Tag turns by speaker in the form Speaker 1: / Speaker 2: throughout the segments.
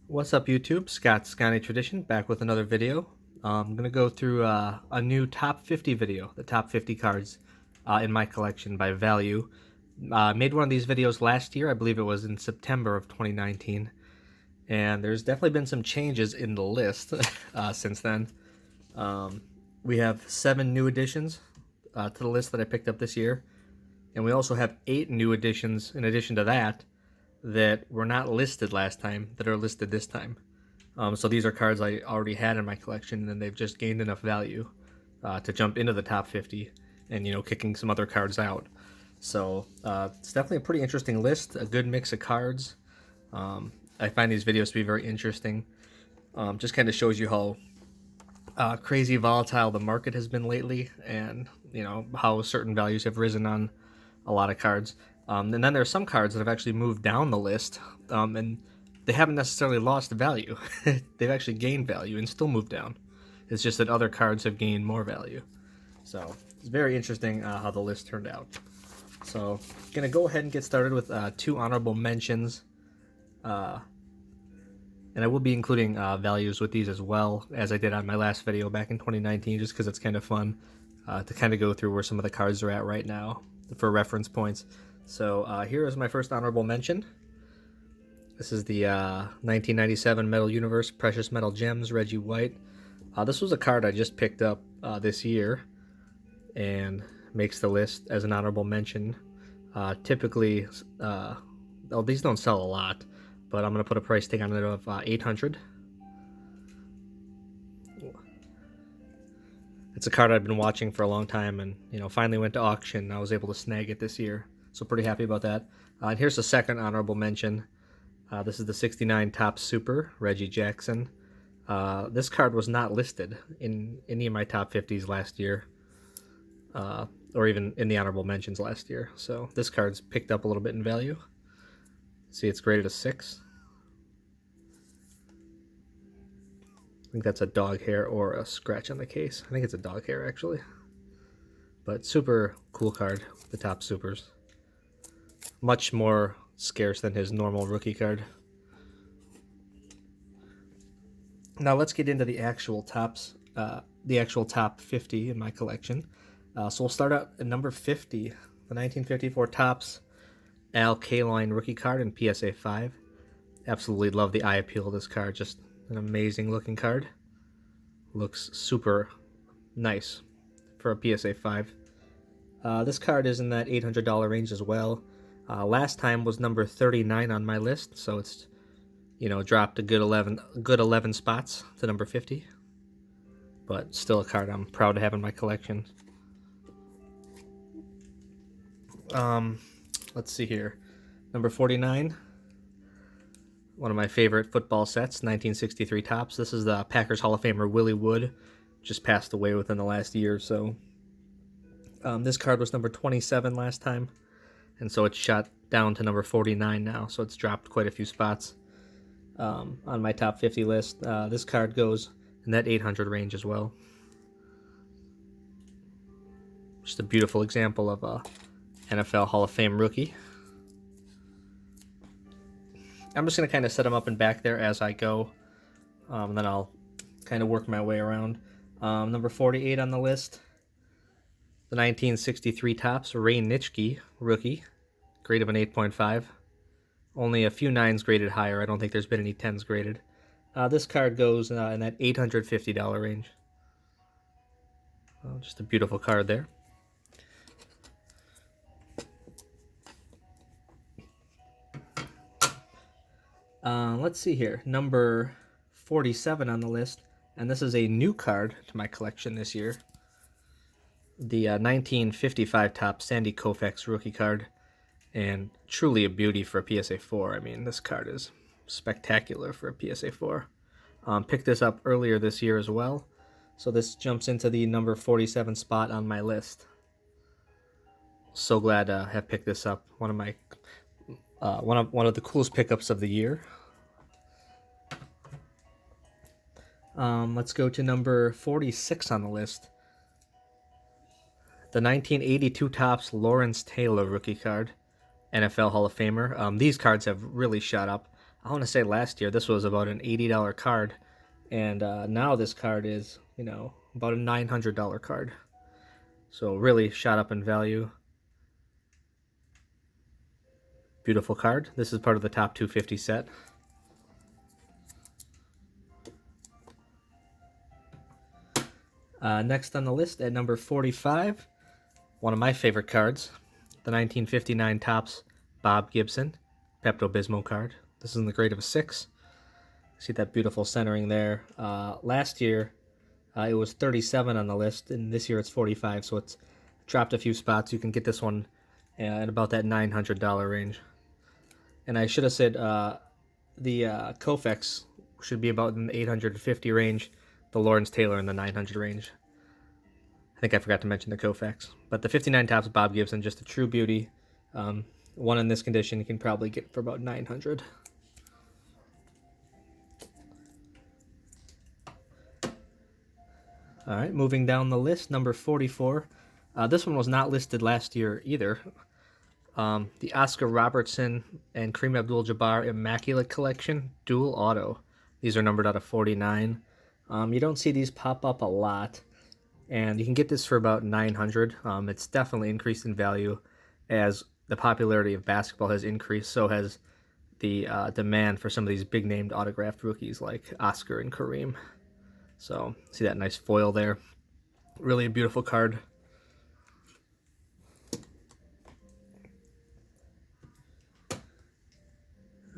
Speaker 1: What's up YouTube? Scott Scotty Tradition back with another video. I'm going to go through a new top 50 video, the top 50 cards in my collection by value. Made one of these videos last year, I believe it was in September of 2019, and there's definitely been some changes in the list since then. We have 7 new additions to the list that I picked up this year, and we also have 8 new additions in addition to that were not listed last time that are listed this time. So these are cards I already had in my collection, and they've just gained enough value to jump into the top 50 and, kicking some other cards out. So it's definitely a pretty interesting list, a good mix of cards. I find these videos to be very interesting. Just kind of shows you how crazy volatile the market has been lately, and how certain values have risen on a lot of cards. And then there are some cards that have actually moved down the list, and they haven't necessarily lost value. They've actually gained value and still moved down. It's just that other cards have gained more value. So it's very interesting how the list turned out. So gonna go ahead and get started with 2 honorable mentions. And I will be including values with these as well, as I did on my last video back in 2019, just because it's kind of fun to kind of go through where some of the cards are at right now for reference points. So here is my first honorable mention. This is the 1997 Metal Universe Precious Metal Gems Reggie White. This was a card I just picked up this year and makes the list as an honorable mention. Typically, these don't sell a lot, but I'm going to put a price tag on it of $800. It's a card I've been watching for a long time, and finally went to auction. I was able to snag it this year, so pretty happy about that. And here's the second honorable mention. This is the 69 Top Super Reggie Jackson. This card was not listed in any of my top 50s last year, or even in the honorable mentions last year. So this card's picked up a little bit in value. See, it's graded a 6. I think that's a dog hair or a scratch on the case. I think it's a dog hair, actually. But super cool card, the Top Supers. Much more scarce than his normal rookie card. Now let's get into the actual tops, the actual top 50 in my collection. So we'll start out at number 50, the 1954 Topps Al Kaline rookie card in PSA 5. Absolutely love the eye appeal of this card. Just an amazing looking card. Looks super nice for a PSA 5. This card is in that $800 range as well. Last time was number 39 on my list, so it's dropped a good 11 spots to number 50. But still a card I'm proud to have in my collection. Let's see here. Number 49. One of my favorite football sets, 1963 Topps. This is the Packers Hall of Famer Willie Wood. Just passed away within the last year or so. This card was number 27 last time, and so it's shot down to number 49 now, so it's dropped quite a few spots on my top 50 list. This card goes in that 800 range as well. Just a beautiful example of a NFL Hall of Fame rookie. I'm just going to kind of set them up and back there as I go, and then I'll kind of work my way around. Number 48 on the list, the 1963 Topps Ray Nitschke rookie, grade of an 8.5. Only a few 9s graded higher. I don't think there's been any 10s graded. This card goes in that $850 range. Just a beautiful card there. Let's see here. Number 47 on the list, and this is a new card to my collection this year. The 1955 Topps Sandy Koufax rookie card, and truly a beauty for a PSA 4. I mean, this card is spectacular for a PSA 4. Picked this up earlier this year as well, so this jumps into the number 47 spot on my list. So glad to have picked this up. One of my one of the coolest pickups of the year. Let's go to number 46 on the list. The 1982 Topps Lawrence Taylor rookie card, NFL Hall of Famer. These cards have really shot up. I want to say last year this was about an $80 card, and now this card is, you know, about a $900 card. So really shot up in value. Beautiful card. This is part of the top 250 set. Next on the list at number 45, one of my favorite cards, the 1959 Topps Bob Gibson Pepto-Bismol card. This is in the grade of a 6. See that beautiful centering there. Last year, it was 37 on the list, and this year it's 45, so it's dropped a few spots. You can get this one at about that $900 range. And I should have said the Koufax should be about in the 850 range, the Lawrence Taylor in the 900 range. I think I forgot to mention the Koufax. But the 59 Topps Bob Gibson, just a true beauty. One in this condition you can probably get for about $900. All right, moving down the list, number 44. This one was not listed last year either. The Oscar Robertson and Kareem Abdul-Jabbar Immaculate Collection Dual Auto. These are numbered out of 49. You don't see these pop up a lot, and you can get this for about $900. It's definitely increased in value as the popularity of basketball has increased. So has the demand for some of these big-named autographed rookies like Oscar and Kareem. So see that nice foil there. Really a beautiful card.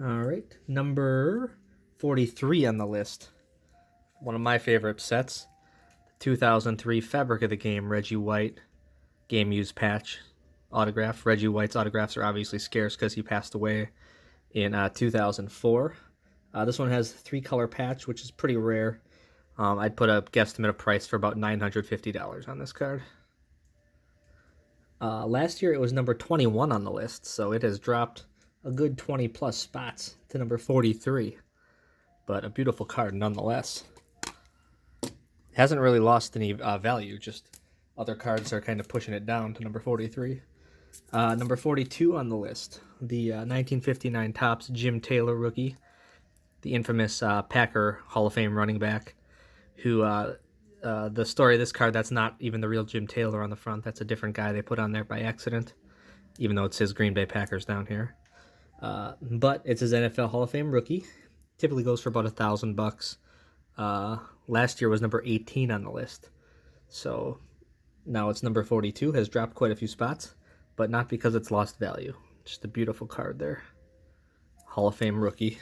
Speaker 1: All right, number 43 on the list. One of my favorite sets. The 2003 Fabric of the Game Reggie White Game Used Patch autograph. Reggie White's autographs are obviously scarce because he passed away in 2004. This one has 3-color patch, which is pretty rare. I'd put a guesstimate of price for about $950 on this card. Last year it was number 21 on the list, so it has dropped a good 20 plus spots to number 43. But a beautiful card nonetheless. Hasn't really lost any value, just other cards are kind of pushing it down to number 43. Number 42 on the list, the 1959 Topps Jim Taylor rookie, the infamous Packer Hall of Fame running back, who the story of this card, that's not even the real Jim Taylor on the front. That's a different guy they put on there by accident, even though it says Green Bay Packers down here. But it's his NFL Hall of Fame rookie. Typically goes for about $1,000. Last year was number 18 on the list. So now it's number 42, has dropped quite a few spots, but not because it's lost value. Just a beautiful card there. Hall of Fame rookie.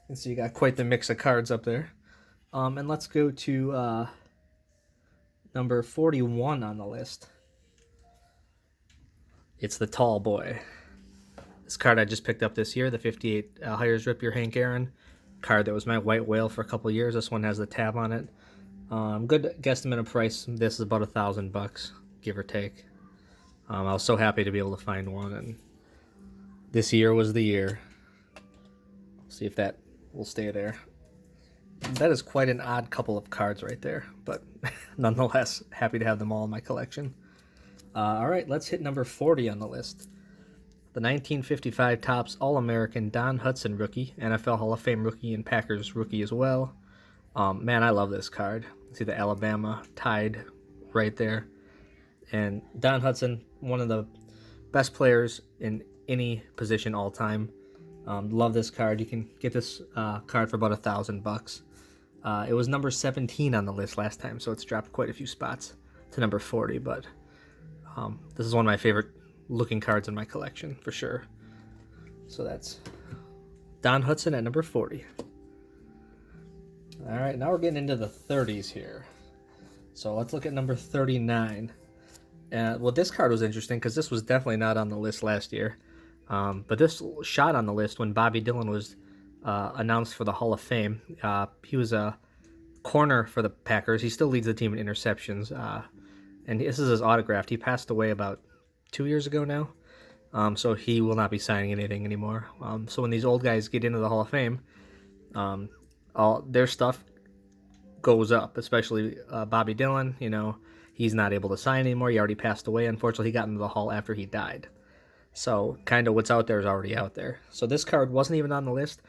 Speaker 1: And so you got quite the mix of cards up there. And let's go to number 41 on the list. It's the Tall Boy. This card I just picked up this year, the 58 Hires Rip Your Hank Aaron card that was my white whale for a couple years. This one has the tab on it. Good guesstimate of price. This is about $1,000, give or take. I was so happy to be able to find one, and this year was the year. See if that will stay there. That is quite an odd couple of cards right there, but nonetheless, happy to have them all in my collection. All right, let's hit number 40 on the list. The 1955 Topps All-American Don Hutson rookie, NFL Hall of Fame rookie, and Packers rookie as well. Man, I love this card. See the Alabama Tide right there. And Don Hutson, one of the best players in any position all time. Love this card. You can get this card for about $1,000. It was number 17 on the list last time, so it's dropped quite a few spots to number 40. But this is one of my favorite looking cards in my collection for sure. So that's Don Hutson at number 40. All right, now we're getting into the 30s here. So let's look at number 39. Well, this card was interesting because this was definitely not on the list last year. But this shot on the list when Bobby Dillon was announced for the Hall of Fame. He was a corner for the Packers. He still leads the team in interceptions. And this is his autograph. He passed away about 2 years ago now. So he will not be signing anything anymore. So when these old guys get into the Hall of Fame, all their stuff goes up, especially Bobby Dillon. You know, he's not able to sign anymore. He already passed away. Unfortunately, he got into the Hall after he died. So kind of what's out there is already out there. So this card wasn't even on the list.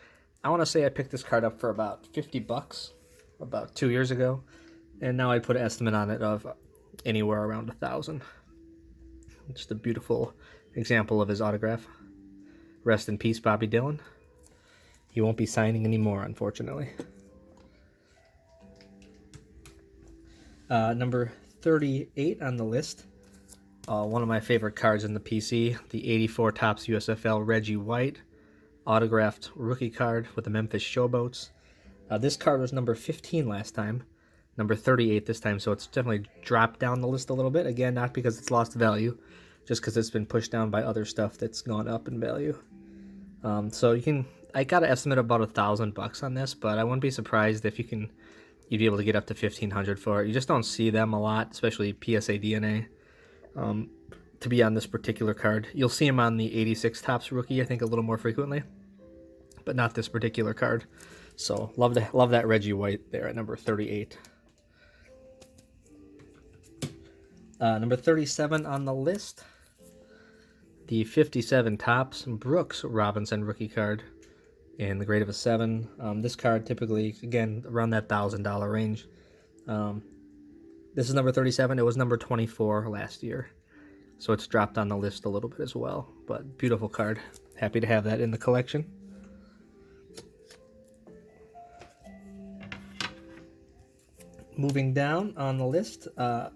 Speaker 1: I want to say I picked this card up for about 50 bucks about 2 years ago, and now I put an estimate on it of anywhere around 1,000. Just a beautiful example of his autograph. Rest in peace, Bobby Dillon. He won't be signing anymore, unfortunately. Number 38 on the list. One of my favorite cards in the PC, the 84 Topps USFL Reggie White autographed rookie card with the Memphis Showboats. This card was number 15 last time, number 38 this time, so it's definitely dropped down the list a little bit. Again, not because it's lost value, just because it's been pushed down by other stuff that's gone up in value. So I got an estimate of about $1,000 on this, but I wouldn't be surprised if you'd be able to get up to $1,500 for it. You just don't see them a lot, especially PSA DNA. To be on this particular card, you'll see him on the 86 Topps rookie, I think, a little more frequently, but not this particular card. So love that Reggie White there at number 38. Number 37 on the list, the 57 Topps Brooks Robinson rookie card in the grade of a 7. This card typically, again, around that $1,000 range. This is number 37. It was number 24 last year, so it's dropped on the list a little bit as well. But beautiful card. Happy to have that in the collection. Moving down on the list,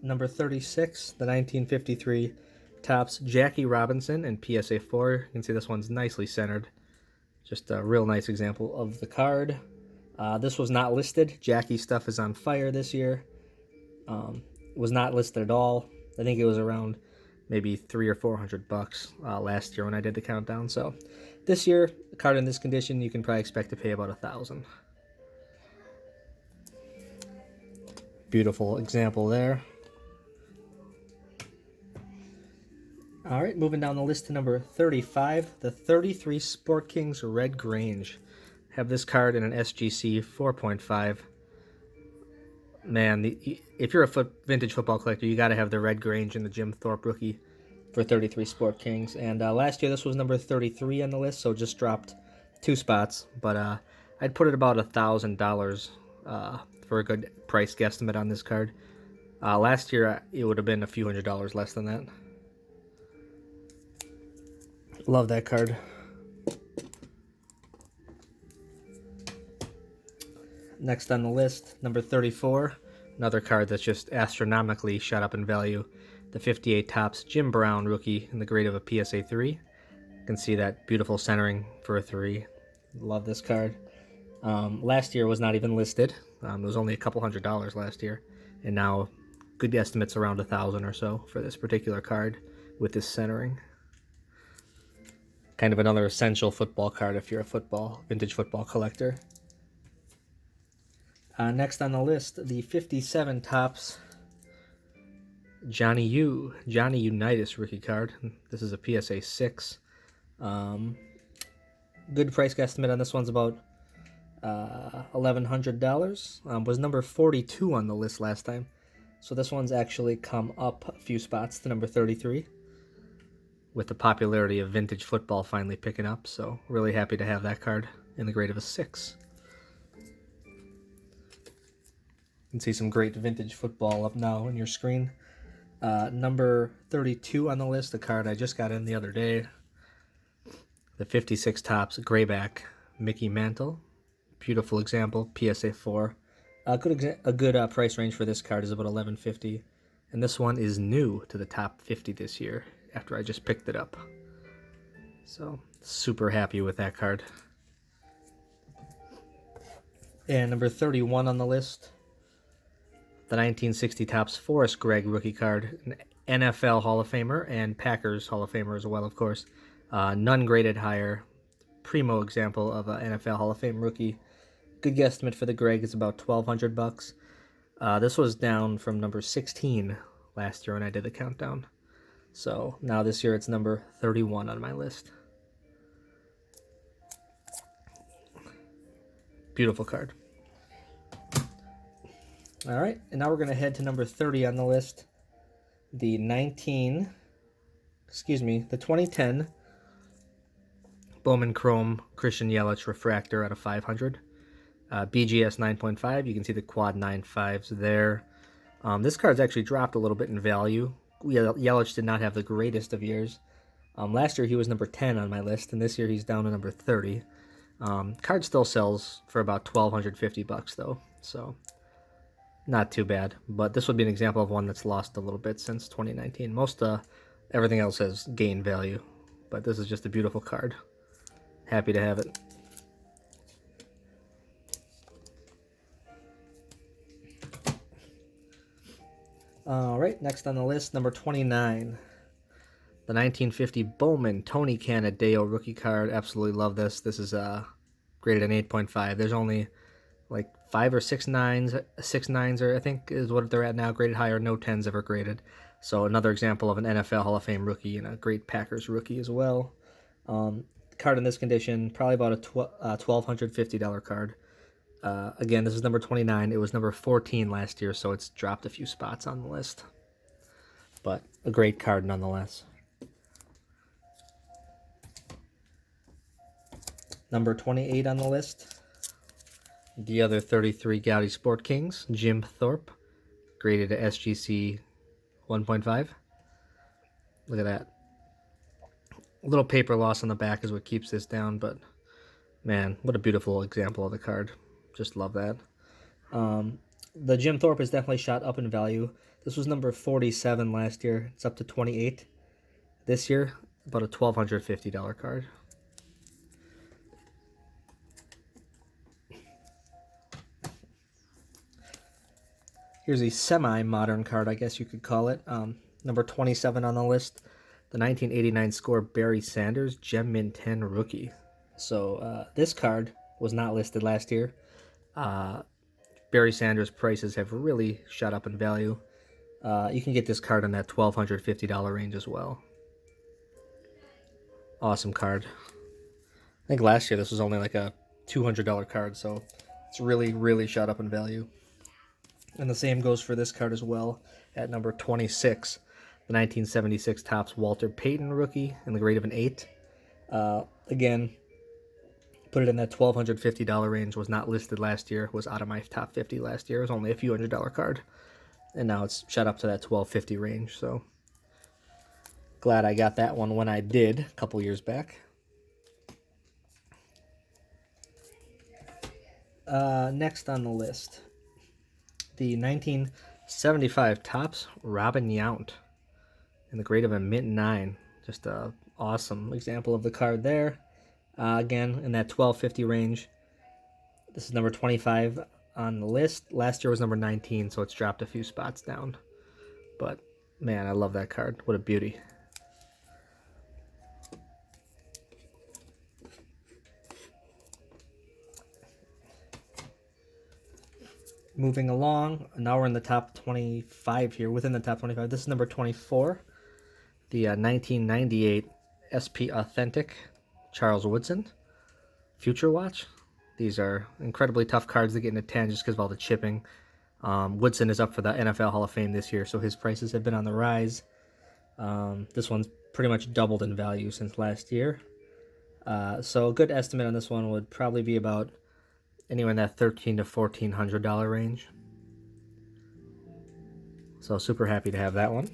Speaker 1: number 36, the 1953 Topps Jackie Robinson and PSA 4. You can see this one's nicely centered. Just a real nice example of the card. This was not listed. Jackie stuff is on fire this year. Was not listed at all. I think it was around maybe $300 or $400 last year when I did the countdown. So this year, a card in this condition, you can probably expect to pay about $1,000. Beautiful example there. All right, moving down the list to number 35, the 33 Sport Kings Red Grange. Have this card in an SGC 4.5. Man, if you're a vintage football collector, you got to have the Red Grange and the Jim Thorpe rookie for 33 Sport Kings. And last year, this was number 33 on the list, so just dropped 2 spots. But I'd put it about $1,000 for a good price guesstimate on this card. Last year, it would have been a few $100s less than that. Love that card. Next on the list, number 34, another card that's just astronomically shot up in value. The 58 Topps Jim Brown rookie in the grade of a PSA 3. You can see that beautiful centering for a 3. Love this card. Last year was not even listed. It was only a couple $100s last year, and now good estimates around $1,000 or so for this particular card with this centering. Kind of another essential football card if you're a vintage football collector. Next on the list, the 57 Topps Johnny Unitas rookie card. This is a PSA 6. Good price guesstimate on this one's about $1,100. Was number 42 on the list last time. So this one's actually come up a few spots to number 33. With the popularity of vintage football finally picking up. So really happy to have that card in the grade of a 6. You can see some great vintage football up now on your screen. Number 32 on the list, the card I just got in the other day. The 56 Topps Grayback Mickey Mantle. Beautiful example, PSA 4. A good price range for this card is about $11.50. And this one is new to the top 50 this year after I just picked it up. So, super happy with that card. And number 31 on the list, the 1960 Topps Forrest Gregg rookie card, an NFL Hall of Famer and Packers Hall of Famer as well, of course. None graded higher. Primo example of an NFL Hall of Fame rookie. Good guesstimate for the Gregg is about $1,200. This was down from number 16 last year when I did the countdown. So now this year it's number 31 on my list. Beautiful card. All right, and now we're going to head to number 30 on the list. The 2010 Bowman Chrome Christian Yelich Refractor out of 500. BGS 9.5, you can see the quad 9.5s there. This card's actually dropped a little bit in value. Yelich did not have the greatest of years. Last year he was number 10 on my list, and this year he's down to number 30. Card still sells for about $1,250 though, so not too bad. But this would be an example of one that's lost a little bit since 2019. Most everything else has gained value, but this is just a beautiful card. Happy to have it. All right, next on the list, number 29, the 1950 Bowman Tony Canadeo rookie card. Absolutely love this. This is graded an 8.5. There's only like 5 or 6 nines, 6 nines, or I think is what they're at now, graded higher. No 10s ever graded. So another example of an NFL Hall of Fame rookie and a great Packers rookie as well. Card in this condition, probably about a $1,250 card. Again, this is number 29. It was number 14 last year, so it's dropped a few spots on the list. But a great card nonetheless. Number 28 on the list. The other 33 Goudey Sport Kings, Jim Thorpe, graded at SGC 1.5. Look at that. A little paper loss on the back is what keeps this down, but man, what a beautiful example of the card. Just love that. The Jim Thorpe is definitely shot up in value. This was number 47 last year. It's up to 28 this year. About a $1,250 card. Here's a semi-modern card, I guess you could call it. Number 27 on the list. The 1989 score Barry Sanders Gem Mint 10 rookie. So this card was not listed last year. Barry Sanders prices have really shot up in value. You can get this card in that $1,250 range as well. Awesome card. I think last year this was only like a $200 card, so it's really, really shot up in value. And the same goes for this card as well at number 26, the 1976 Topps Walter Payton rookie in the grade of an 8. Again, put it in that $1,250 range. Was not listed last year. Was out of my top 50 last year. It was only a few $100 card, and now it's shot up to that $1,250 range. So glad I got that one when I did a couple years back. Next on the list, the 1975 Topps Robin Yount in the grade of a mint 9. Just a awesome example of the card there. Again, in that $1,250 range. This is number 25 on the list. Last year was number 19, so it's dropped a few spots down. But, man, I love that card. What a beauty. Moving along, now we're in the top 25 here, within the top 25. This is number 24, the 1998 SP Authentic Charles Woodson Future Watch. These are incredibly tough cards to get into 10 just because of all the chipping. Woodson is up for the NFL Hall of Fame this year, so his prices have been on the rise. This one's pretty much doubled in value since last year. So a good estimate on this one would probably be about anywhere in that $1,300 to $1,400 range. So super happy to have that one.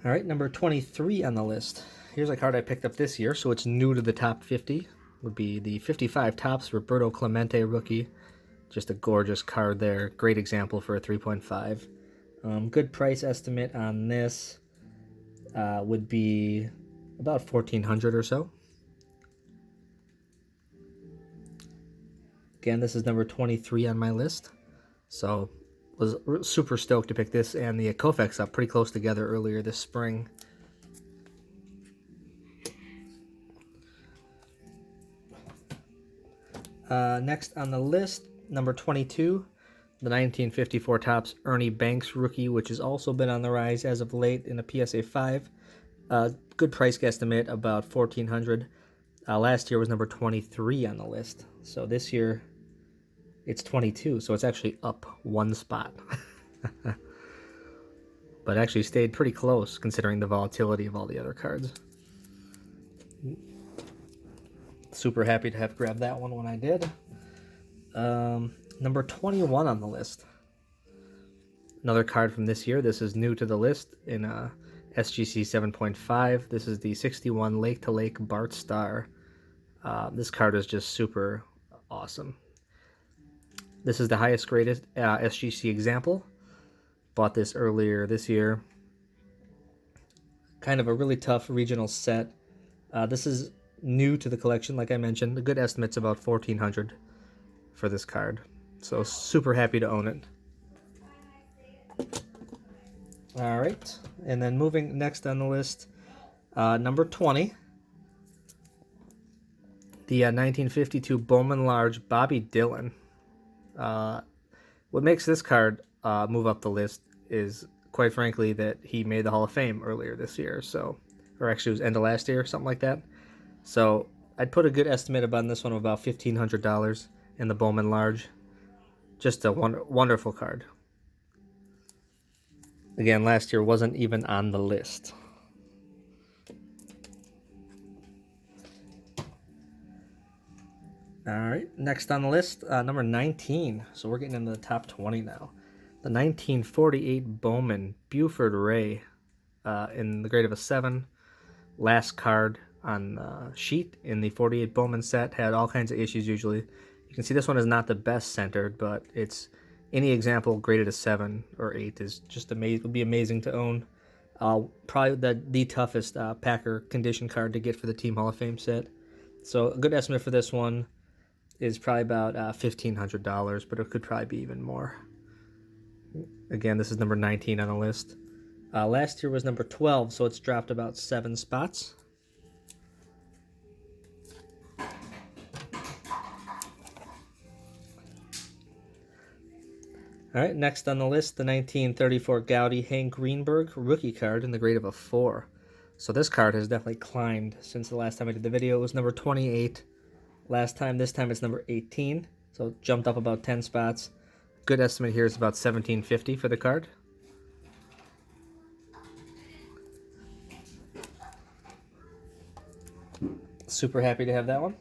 Speaker 1: All right, number 23 on the list. Here's a card I picked up this year, so it's new to the top 50. Would be the 55 Topps Roberto Clemente rookie. Just a gorgeous card there. Great example for a 3.5. Good price estimate on this would be about $1,400 or so. Again, this is number 23 on my list. So was super stoked to pick this and the Koufax up pretty close together earlier this spring. Next on the list, number 22, the 1954 Topps Ernie Banks rookie, which has also been on the rise as of late in a PSA 5. Good price guesstimate, about $1,400. Last year was number 23 on the list. So this year it's 22, so it's actually up one spot. but actually stayed pretty close considering the volatility of all the other cards. Super happy to have grabbed that one when I did. Number 21 on the list. Another card from this year. This is new to the list in SGC 7.5. This is the 61 Lake to Lake Bart Starr. This card is just super awesome. This is the highest graded SGC example. Bought this earlier this year. Kind of a really tough regional set. This is new to the collection, like I mentioned. The good estimate's about $1,400 for this card. So super happy to own it. All right, and then moving next on the list, number 20, the 1952 Bowman Large Bobby Dillon. What makes this card move up the list is, quite frankly, that he made the Hall of Fame earlier this year, so, or actually it was end of last year, something like that. So I'd put a good estimate on this one of about $1,500 in the Bowman Large. Just a wonderful card. Again, last year wasn't even on the list. All right, next on the list, number 19. So we're getting into the top 20 now. The 1948 Bowman Buford Ray in the grade of a 7. Last card on the sheet in the 48 Bowman set. Had all kinds of issues usually. You can see this one is not the best centered, but it's any example graded a 7 or 8 is just amazing. Would be amazing to own. Probably the toughest Packer condition card to get for the Team Hall of Fame set. So a good estimate for this one is probably about $1,500, but it could probably be even more. Again, this is number 19 on the list. Last year was number 12, so it's dropped about 7 spots. All right, next on the list, the 1934 Goudey Hank Greenberg rookie card in the grade of a 4. So this card has definitely climbed since the last time I did the video. It was number 28 last time. This time it's number 18, so it jumped up about 10 spots. Good estimate here is about $1,750 for the card. Super happy to have that one.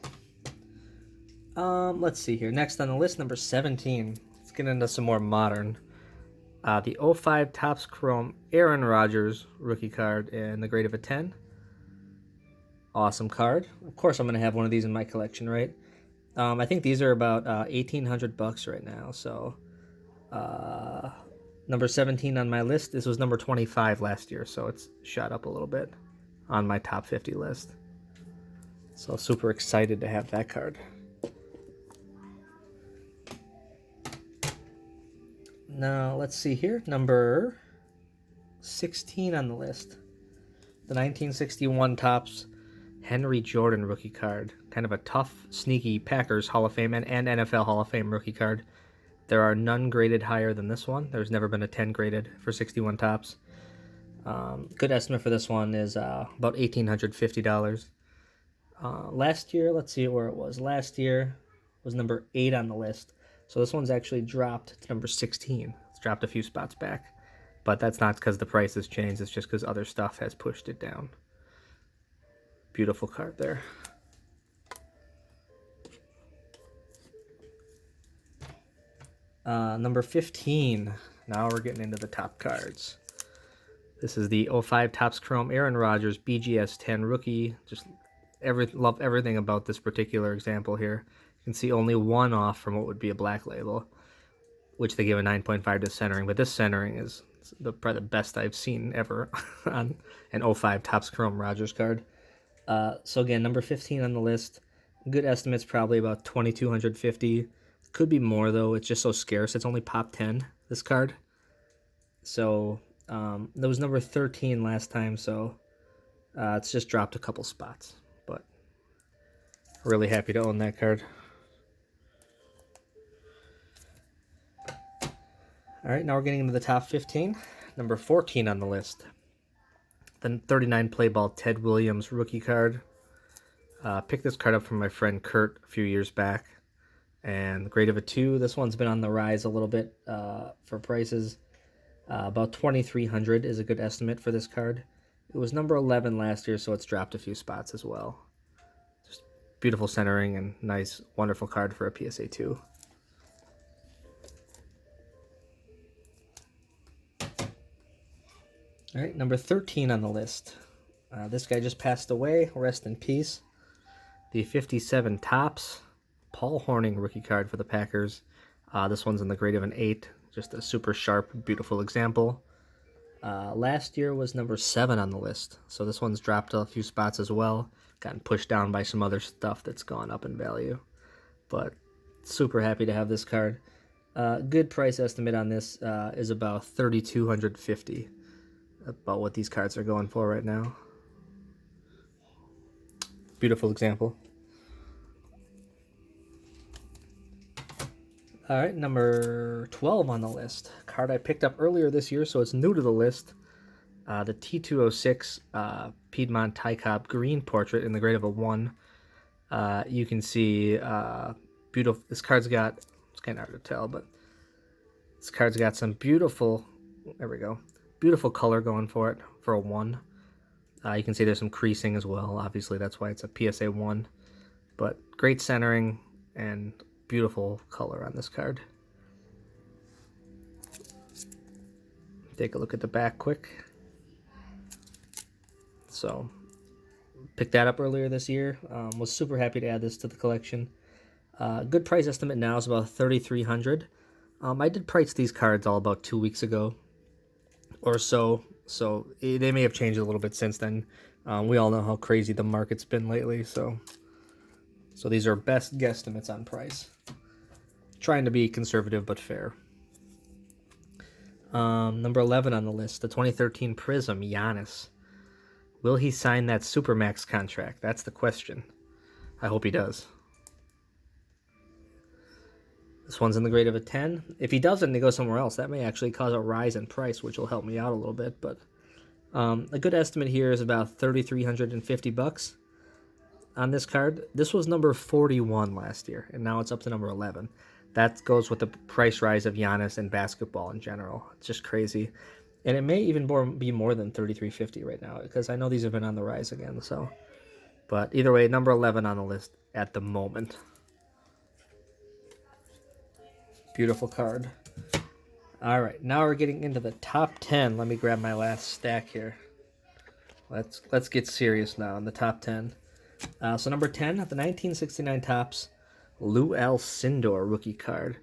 Speaker 1: Let's see here. Next on the list, number 17. Let's get into some more modern. The 05 Topps Chrome Aaron Rodgers rookie card in the grade of a 10. Awesome card. Of course, I'm going to have one of these in my collection, right? I think these are about $1,800 right now. So, number 17 on my list. This was number 25 last year, so it's shot up a little bit on my top 50 list. So super excited to have that card. Now, let's see here. Number 16 on the list. The 1961 Topps Henry Jordan rookie card. Kind of a tough, sneaky Packers Hall of Fame and NFL Hall of Fame rookie card. There are none graded higher than this one. There's never been a 10 graded for 61 Topps. Good estimate for this one is about $1,850. Last year, let's see where it was. Last year was number 8 on the list. So this one's actually dropped to number 16. It's dropped a few spots back. But that's not because the price has changed. It's just because other stuff has pushed it down. Beautiful card there. Number 15. Now we're getting into the top cards. This is the 05 Topps Chrome Aaron Rodgers BGS 10 rookie. Just love everything about this particular example here. You can see only one off from what would be a black label, which they give a 9.5 to centering. But this centering is probably the best I've seen ever on an 05 Topps Chrome Rodgers card. So again, number 15 on the list. Good estimate's probably about $2,250. Could be more though. It's just so scarce. It's only pop 10, this card. So that was number 13 last time. So it's just dropped a couple spots. But really happy to own that card. All right, now we're getting into the top 15. Number 14 on the list. The 39 play ball Ted Williams rookie card. Picked this card up from my friend Kurt a few years back. And the grade of a 2. This one's been on the rise a little bit for prices. About 2,300 is a good estimate for this card. It was number 11 last year, so it's dropped a few spots as well. Just beautiful centering and nice, wonderful card for a PSA 2. All right, number 13 on the list. This guy just passed away. Rest in peace. The 57 Topps Paul Hornung rookie card for the Packers. This one's in the grade of an 8. Just a super sharp, beautiful example. Last year was number 7 on the list, so this one's dropped a few spots as well. Gotten pushed down by some other stuff that's gone up in value. But super happy to have this card. Good price estimate on this is about $3,250. About what these cards are going for right now. Beautiful example. All right, number 12 on the list. Card I picked up earlier this year, so it's new to the list. The T206 Piedmont Ty Cobb green portrait in the grade of a 1. You can see beautiful. This card's got, it's kind of hard to tell, but this card's got some beautiful, there we go, beautiful color going for it for a 1. You can see there's some creasing as well. Obviously, that's why it's a PSA 1. But great centering and beautiful color on this card. Take a look at the back quick. So, picked that up earlier this year. Was super happy to add this to the collection. Good price estimate now is about $3,300. I did price these cards all about 2 weeks ago or so. So they may have changed a little bit since then. We all know how crazy the market's been lately. So these are best guesstimates on price. Trying to be conservative but fair. Number 11 on the list, the 2013 Prism Giannis. Will he sign that Supermax contract? That's the question. I hope he does. This one's in the grade of a 10. If he doesn't and he goes somewhere else, that may actually cause a rise in price, which will help me out a little bit. But a good estimate here is about $3,350 on this card. This was number 41 last year, and now it's up to number 11. That goes with the price rise of Giannis and basketball in general. It's just crazy. And it may even be more than $3,350 right now, because I know these have been on the rise again. So, but either way, number 11 on the list at the moment. Beautiful card. All right, now we're getting into the top 10. Let me grab my last stack here. Let's get serious now in the top 10. So number 10, the 1969 Topps Lou Alcindor rookie card.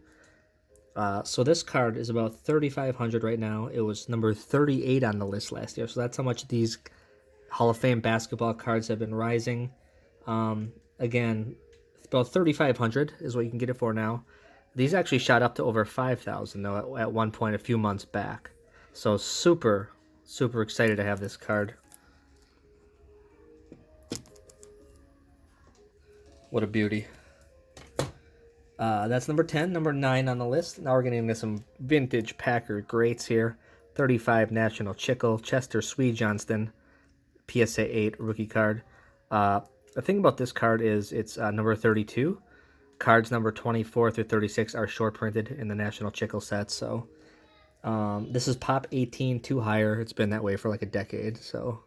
Speaker 1: So this card is about $3,500 right now. It was number 38 on the list last year. So that's how much these Hall of Fame basketball cards have been rising. Again, about $3,500 is what you can get it for now. These actually shot up to over $5,000 though at one point a few months back. So super, super excited to have this card. What a beauty. That's number 10. Number 9 on the list. Now we're getting into some vintage Packer greats here. 35 National Chickle, Chester Swede Johnston, PSA 8 rookie card. The thing about this card is it's number 32. Cards number 24 through 36 are short printed in the National Chickle set. So this is Pop 18 2 higher. It's been that way for like a decade. So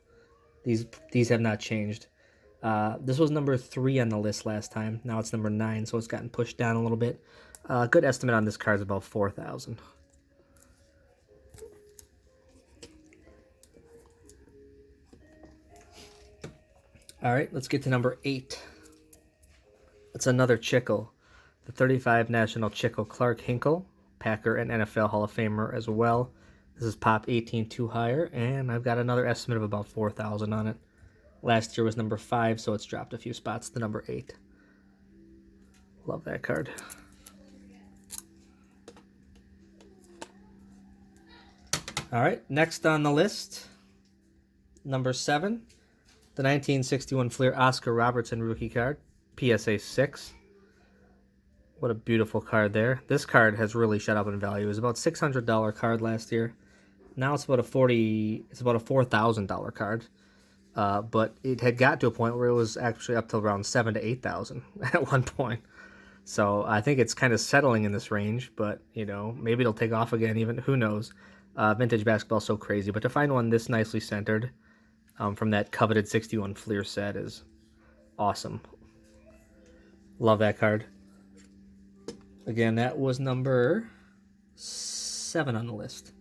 Speaker 1: these have not changed. This was number 3 on the list last time. Now it's number 9, so it's gotten pushed down a little bit. Good estimate on this card is about $4,000. All right, let's get to number 8. It's another Chickle, the 35 National Chickle Clark Hinkle, Packer and NFL Hall of Famer as well. This is Pop 18 2 higher, and I've got another estimate of about $4,000 on it. Last year was number 5, so it's dropped a few spots to number 8. Love that card. All right, next on the list, number 7, the 1961 Fleer Oscar Robertson rookie card, PSA 6. What a beautiful card there. This card has really shot up in value. It was about $600 card last year. Now it's about a $4,000 card. But it had got to a point where it was actually up to around $7,000 to $8,000 at one point. So I think it's kind of settling in this range, but you know, maybe it'll take off again. Even who knows? Vintage basketball so crazy, but to find one this nicely centered from that coveted 61 Fleer set is awesome. Love that card. Again, that was number 7 on the list.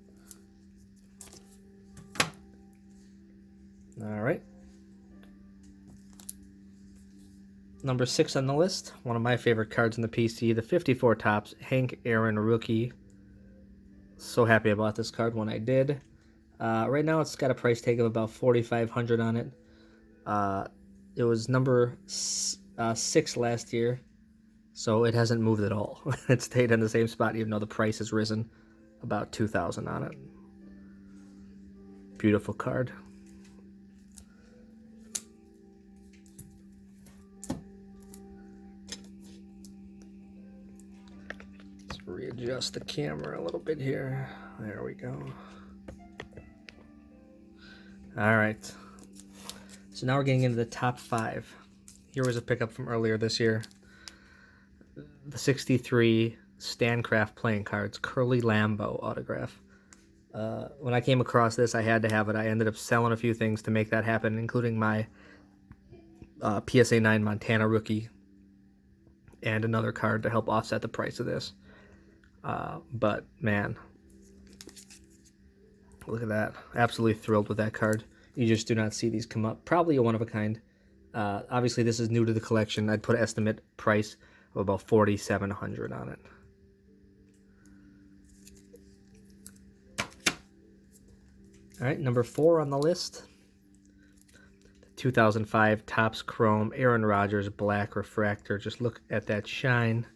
Speaker 1: All right. Number 6 on the list, one of my favorite cards in the PC, the 54 Topps Hank Aaron rookie. So happy about this card when I did. Right now it's got a price tag of about $4,500 on it. It was number 6 last year, so it hasn't moved at all. It stayed in the same spot even though the price has risen about $2,000 on it. Beautiful card. Readjust the camera a little bit here. There we go. All right. So now we're getting into the top 5. Here was a pickup from earlier this year. The 63 Stancraft playing cards, Curly Lambeau autograph. When I came across this, I had to have it. I ended up selling a few things to make that happen, including my PSA 9 Montana rookie and another card to help offset the price of this. But man, look at that. Absolutely thrilled with that card. You just do not see these come up. Probably a one-of-a-kind. Obviously, this is new to the collection. I'd put an estimate price of about $4,700 on it. All right, number 4 on the list. The 2005 Topps Chrome Aaron Rodgers Black Refractor. Just look at that shine.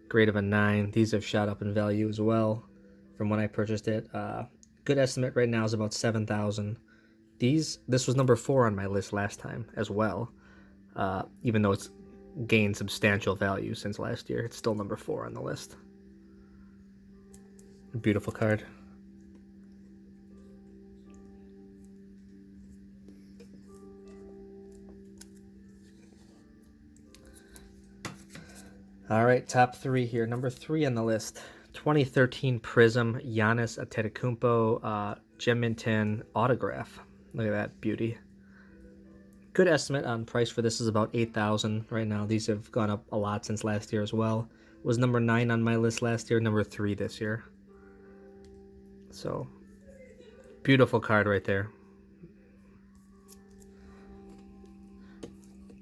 Speaker 1: Grade of a 9. These have shot up in value as well from when I purchased it. Good estimate right now is about $7,000. This was number 4 on my list last time as well. Even though it's gained substantial value since last year, it's still number 4 on the list. Beautiful card. All right, top 3 here. Number 3 on the list, 2013 Prism Giannis Antetokounmpo Gem Mint 10 autograph. Look at that beauty. Good estimate on price for this is about $8,000 right now. These have gone up a lot since last year as well. It was number 9 on my list last year, number 3 this year. So, beautiful card right there.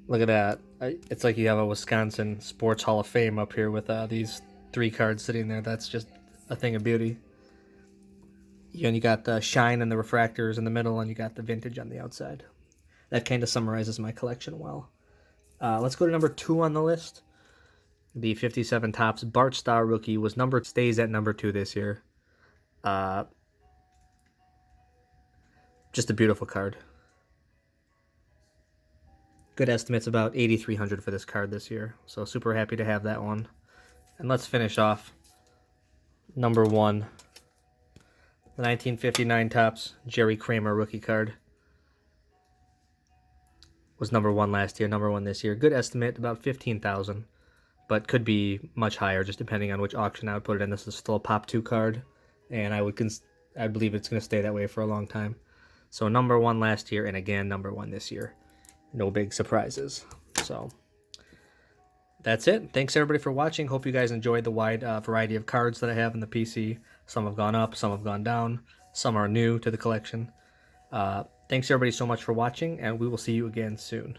Speaker 1: Look at that. It's like you have a Wisconsin Sports Hall of Fame up here with these 3 cards sitting there. That's just a thing of beauty. And you got the shine and the refractors in the middle, and you got the vintage on the outside. That kind of summarizes my collection well. Let's go to number 2 on the list. The 57 Topps Bart Starr rookie stays at number 2 this year. Just a beautiful card. Good estimates about $8,300 for this card this year. So super happy to have that one. And let's finish off number 1. The 1959 Topps Jerry Kramer rookie card. Was number 1 last year, number 1 this year. Good estimate, about $15,000. But could be much higher, just depending on which auction I would put it in. This is still a Pop 2 card. And I believe it's going to stay that way for a long time. So number 1 last year, and again, number 1 this year. No big surprises. So that's it. Thanks everybody for watching. Hope you guys enjoyed the wide variety of cards that I have in the PC. Some have gone up, some have gone down, some are new to the collection. Thanks everybody so much for watching, and we will see you again soon.